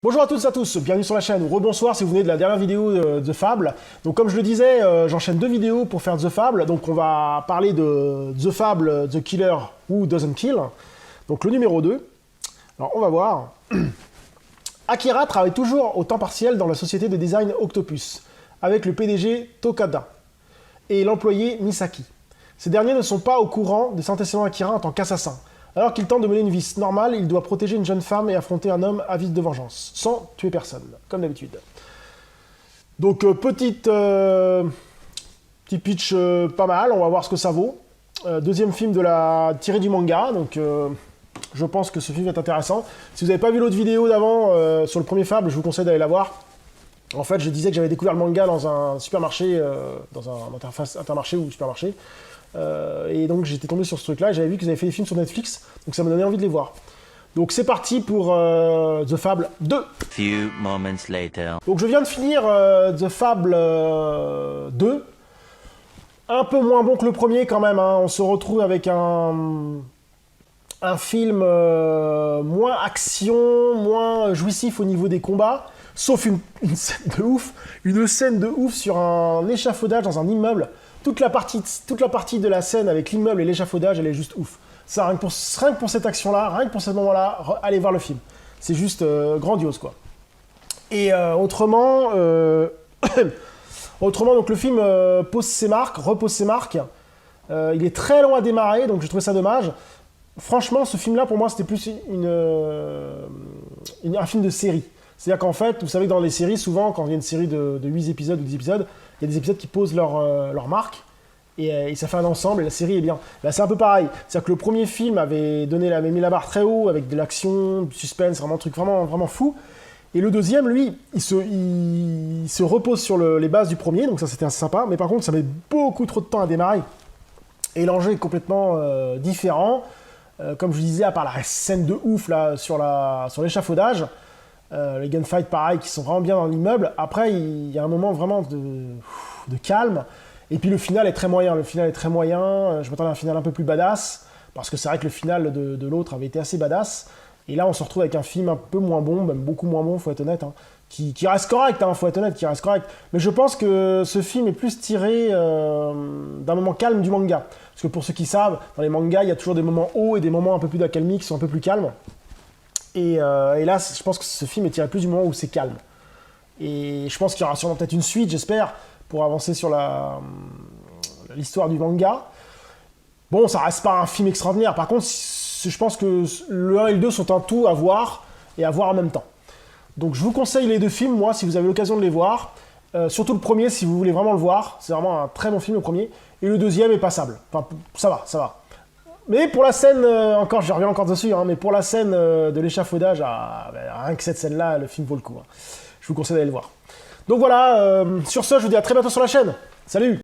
Bonjour à toutes et à tous, bienvenue sur la chaîne, ou rebonsoir si vous venez de la dernière vidéo de The Fable. Donc comme je le disais, j'enchaîne deux vidéos pour faire The Fable, donc on va parler de The Fable, The Killer Who Doesn't Kill, donc le numéro 2. Alors on va voir. Akira travaille toujours au temps partiel dans la société de design Octopus, avec le PDG Tokada et l'employé Misaki. Ces derniers ne sont pas au courant des antécédents d'Akira en tant qu'assassin. Alors qu'il tente de mener une vie normale, il doit protéger une jeune femme et affronter un homme avide de vengeance, sans tuer personne, comme d'habitude. Donc, petit pitch pas mal, on va voir ce que ça vaut. Deuxième film tiré du manga, donc je pense que ce film est intéressant. Si vous n'avez pas vu l'autre vidéo d'avant sur le premier Fable, je vous conseille d'aller la voir. En fait, je disais que j'avais découvert le manga dans un supermarché, dans un intermarché ou supermarché. Et donc j'étais tombé sur ce truc-là, et j'avais vu qu'ils avaient fait des films sur Netflix, donc ça m'a donné envie de les voir. Donc c'est parti pour The Fable 2. Few moments later. Donc je viens de finir The Fable 2. Un peu moins bon que le premier quand même, hein. On se retrouve avec un film moins action, moins jouissif au niveau des combats, sauf une scène de ouf sur un échafaudage dans un immeuble. Toute la partie de la scène avec l'immeuble et l'échafaudage, elle est juste ouf. Ça, rien que pour cette action-là, rien que pour ce moment-là, allez voir le film. C'est juste grandiose, quoi. Et autrement, donc le film repose ses marques. Il est très long à démarrer, donc je trouvais ça dommage. Franchement, ce film-là, pour moi, c'était plus un film de série. C'est-à-dire qu'en fait, vous savez que dans les séries, souvent, quand il y a une série de 8 épisodes ou 10 épisodes, il y a des épisodes qui posent leur marque, et ça fait un ensemble, et la série est bien. Là, c'est un peu pareil. C'est-à-dire que le premier film avait mis la barre très haut, avec de l'action, du suspense, vraiment un truc vraiment fou. Et le deuxième, lui, il se repose sur les bases du premier, donc ça, c'était assez sympa. Mais par contre, ça met beaucoup trop de temps à démarrer. Et l'enjeu est complètement différent. Comme je vous disais, à part la scène de ouf, là, sur l'échafaudage, les gunfights, pareil, qui sont vraiment bien dans l'immeuble. Après, il y a un moment vraiment de calme. Et puis le final est très moyen. Je m'attendais à un final un peu plus badass, parce que c'est vrai que le final de l'autre avait été assez badass. Et là, on se retrouve avec un film un peu moins bon, même beaucoup moins bon, faut être honnête, hein, qui reste correct, hein, faut être honnête, qui reste correct. Mais je pense que ce film est plus tiré d'un moment calme du manga. Parce que pour ceux qui savent, dans les mangas, il y a toujours des moments hauts et des moments un peu plus d'accalmie qui sont un peu plus calmes. Et là, je pense que ce film est tiré plus du moment où c'est calme. Et je pense qu'il y aura sûrement peut-être une suite, j'espère, pour avancer sur l'histoire du manga. Bon, ça reste pas un film extraordinaire. Par contre, je pense que le 1 et le 2 sont un tout à voir, et à voir en même temps. Donc je vous conseille les deux films, moi, si vous avez l'occasion de les voir. Surtout le premier, si vous voulez vraiment le voir. C'est vraiment un très bon film, le premier. Et le deuxième est passable. Enfin, ça va. Mais pour la scène, je reviens encore dessus, hein, mais pour la scène de l'échafaudage, rien que cette scène-là, le film vaut le coup. Hein. Je vous conseille d'aller le voir. Donc voilà, sur ce, je vous dis à très bientôt sur la chaîne. Salut!